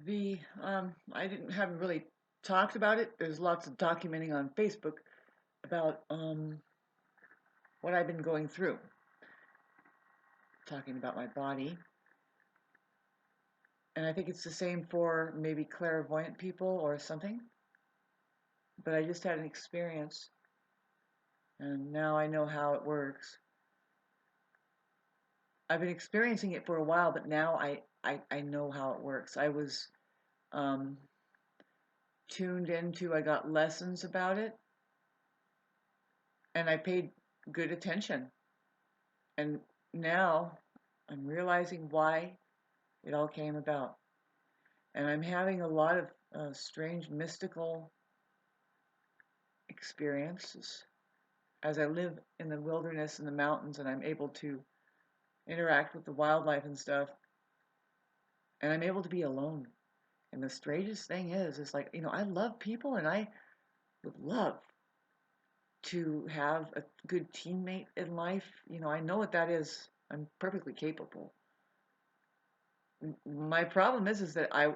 Haven't really talked about it. There's lots of documenting on Facebook about what I've been going through, talking about my body. And I think it's the same for maybe clairvoyant people or something. But I just had an experience, and now I know how it works. I've been experiencing it for a while, but now I know how it works. I was um, tuned into, I got lessons about it, and I paid good attention. And now I'm realizing why it all came about. And I'm having a lot of strange mystical experiences as I live in the wilderness and the mountains, and I'm able to interact with the wildlife and stuff, and I'm able to be alone. And the strangest thing is like, I love people, and I would love to have a good teammate in life. I know what that is. I'm perfectly capable. My problem is that I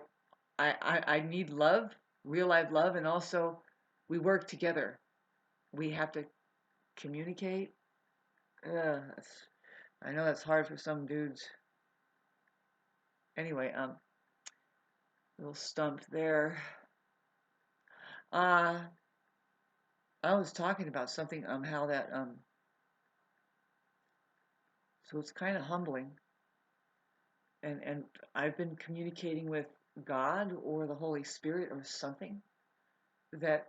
need love, real life love, and also we work together. We have to communicate. I know that's hard for some dudes. Anyway, a little stumped there. Uh, I was talking about something, how that, so it's kind of humbling. And I've been communicating with God or the Holy Spirit or something that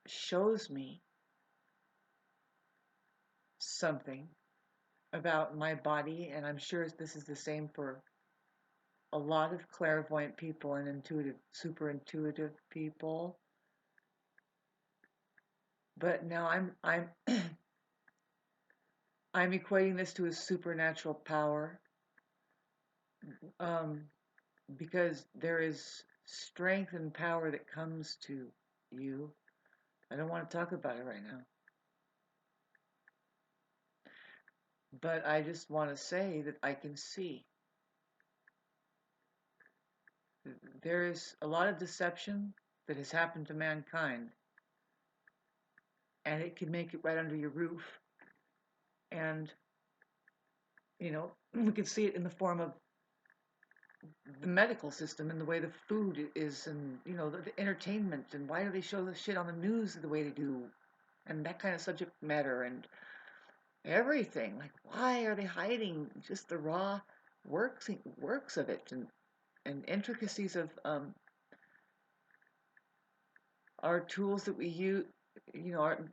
shows me something about my body, and I'm sure this is the same for a lot of clairvoyant people and intuitive, super intuitive people. But now I'm I'm equating this to a supernatural power, um, because there is strength and power that comes to you. I don't want to talk about it right now, but I just want to say that I can see there is a lot of deception that has happened to mankind, and it can make it right under your roof. And we can see it in the form of the medical system and the way the food is, and the entertainment, and why do they show the shit on the news the way they do, and that kind of subject matter, and everything. Like, why are they hiding just the raw works of it, and intricacies of our tools that we use, our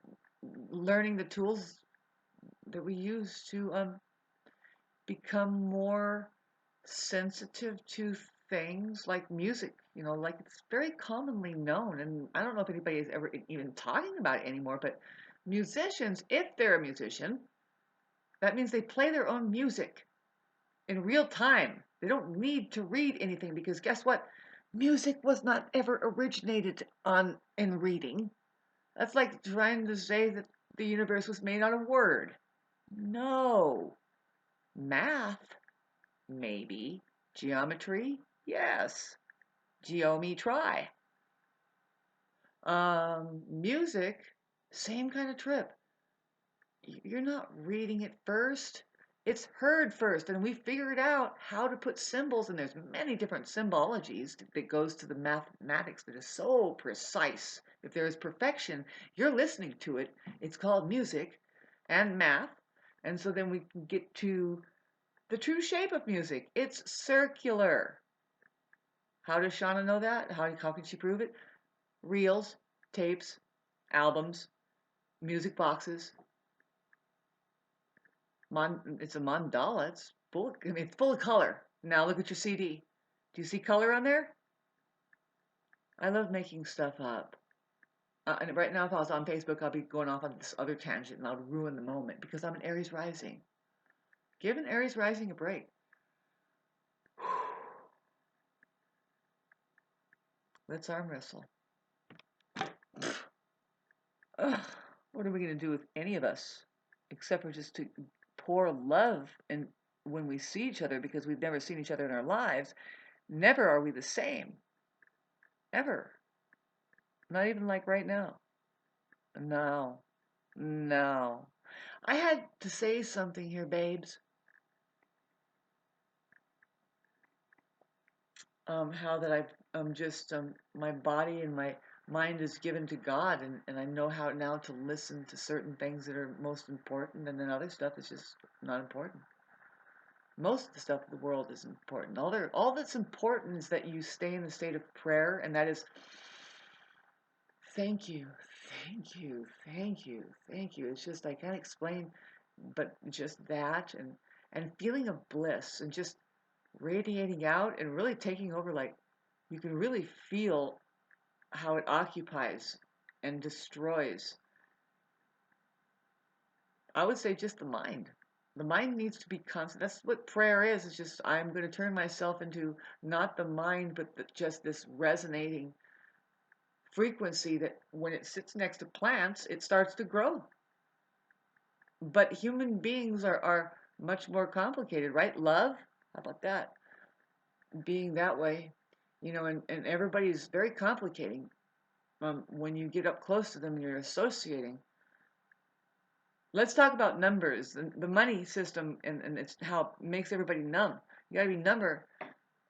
learning the tools that we use to become more sensitive to things like music. Like, it's very commonly known, and I don't know if anybody is ever even talking about it anymore, but musicians, if they're a musician, that means they play their own music in real time. They don't need to read anything, because guess what? Music was not ever originated on in reading. That's like trying to say that the universe was made out of word. No. Math, maybe. Geometry, yes. Geometry, try. Music, same kind of trip. You're not reading it first. It's heard first, and we figured out how to put symbols, and there's many different symbologies that goes to the mathematics that is so precise. If there is perfection, you're listening to it. It's called music and math. And so then we can get to the true shape of music. It's circular. How does Shauna know that? How can she prove it? Reels, tapes, albums, music boxes. It's a mandala. It's full of color. Now look at your CD. Do you see color on there? I love making stuff up. And right now, if I was on Facebook, I'll be going off on this other tangent, and I'll ruin the moment because I'm an Aries rising. Give an Aries rising a break. Let's arm wrestle. Ugh, what are we going to do with any of us, except for just to pour love and when we see each other, because we've never seen each other in our lives. Never are we the same. Ever. Not even like right now. No. No. I had to say something here, babes. How that I've just my body and my mind is given to God, and I know how now to listen to certain things that are most important, and then other stuff is just not important. Most of the stuff in the world is important. All that's important is that you stay in the state of prayer, and that is thank you, thank you, thank you, thank you. It's just I can't explain, but just that and feeling of bliss and just radiating out and really taking over. Like you can really feel how it occupies and destroys. I would say just the mind. The mind needs to be constant. That's what prayer is. It's just I'm going to turn myself into not the mind, but just this resonating frequency that when it sits next to plants, it starts to grow. But human beings are much more complicated, right? Love, how about that? Being that way, and everybody's very complicating. When you get up close to them and you're associating. Let's talk about numbers, the money system, and it's how it makes everybody numb. You got to be number.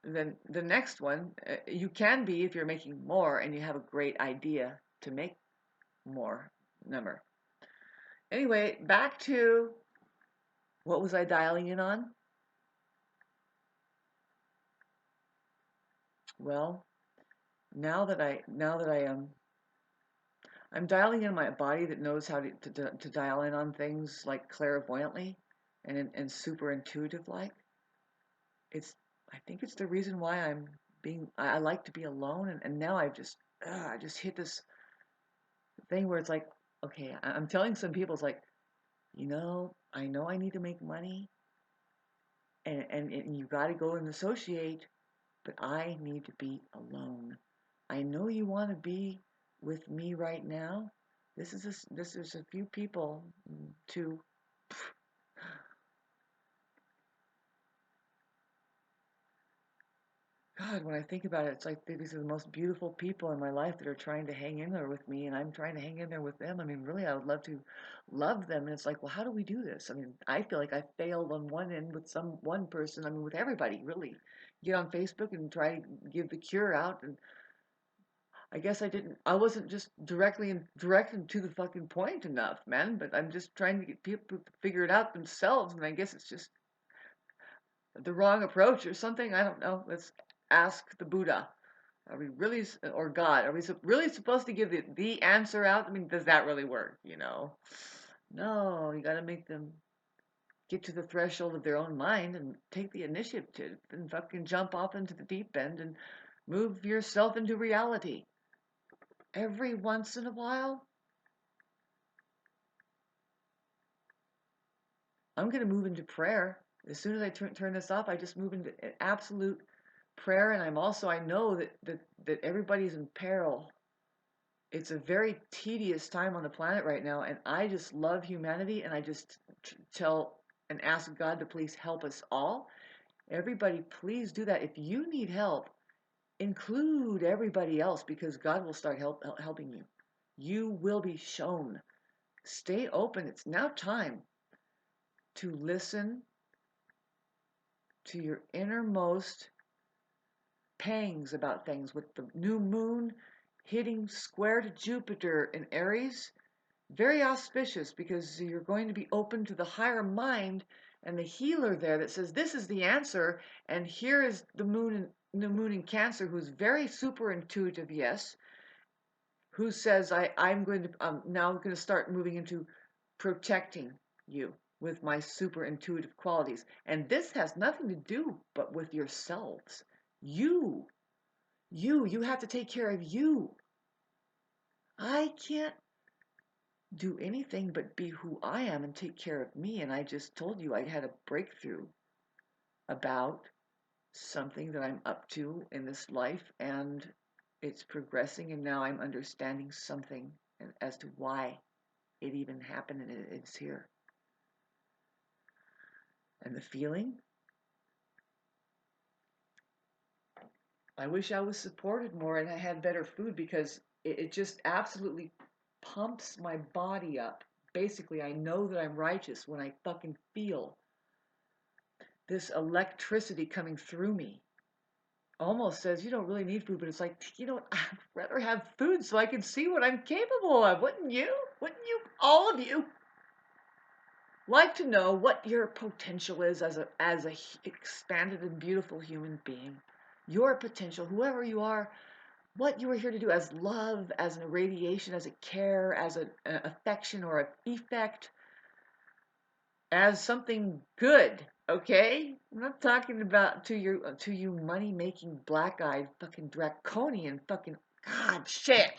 Then the next one, you can be if you're making more and you have a great idea to make more number. Anyway, back to what was I dialing in on? Well, now that I am I'm dialing in my body that knows how to dial in on things like clairvoyantly and super intuitive like. It's I think it's the reason why I like to be alone, and now I just hit this thing where it's like, okay, I'm telling some people, it's like, I know I need to make money, and you got to go and associate, but I need to be alone. I know you want to be with me right now. This is a few people to God, when I think about it, it's like these are the most beautiful people in my life that are trying to hang in there with me, and I'm trying to hang in there with them. I mean, really, I would love to love them. And it's like, well, how do we do this? I mean, I feel like I failed on one end with one person. I mean, with everybody, really. Get on Facebook and try to give the cure out, and I guess I wasn't just directed to the fucking point enough, man. But I'm just trying to get people to figure it out themselves, and I guess it's just the wrong approach or something. I don't know. Let's ask the Buddha. Are we really, or God, are we really supposed to give the answer out? I mean, does that really work, No, you got to make them get to the threshold of their own mind and take the initiative and fucking jump off into the deep end and move yourself into reality. Every once in a while, I'm going to move into prayer. As soon as I turn this off, I just move into absolute prayer. And I know that everybody's in peril. It's a very tedious time on the planet right now, and I just love humanity, and I just tell and ask God to please help us all. Everybody, please do that. If you need help, include everybody else because God will start helping you. You will be shown. Stay open. It's now time to listen to your innermost pangs about things. With the new moon hitting square to Jupiter in Aries, very auspicious because you're going to be open to the higher mind and the healer there that says this is the answer, and here is the moon in Cancer, who's very super intuitive, yes, who says I'm going to now going to start moving into protecting you with my super intuitive qualities, and this has nothing to do but with yourselves. You, you have to take care of you. I can't do anything but be who I am and take care of me. And I just told you I had a breakthrough about something that I'm up to in this life, and it's progressing, and now I'm understanding something as to why it even happened, and it's here. And the feeling, I wish I was supported more and I had better food because it just absolutely pumps my body up. Basically, I know that I'm righteous when I fucking feel this electricity coming through me. Almost says you don't really need food, but it's like, I'd rather have food so I can see what I'm capable of. Wouldn't you? Wouldn't you? All of you like to know what your potential is as a expanded and beautiful human being. Your potential, whoever you are, what you are here to do as love, as an irradiation, as a care, as an affection or an effect, as something good. Okay, I'm not talking about to you money making black eyed fucking draconian fucking god shit.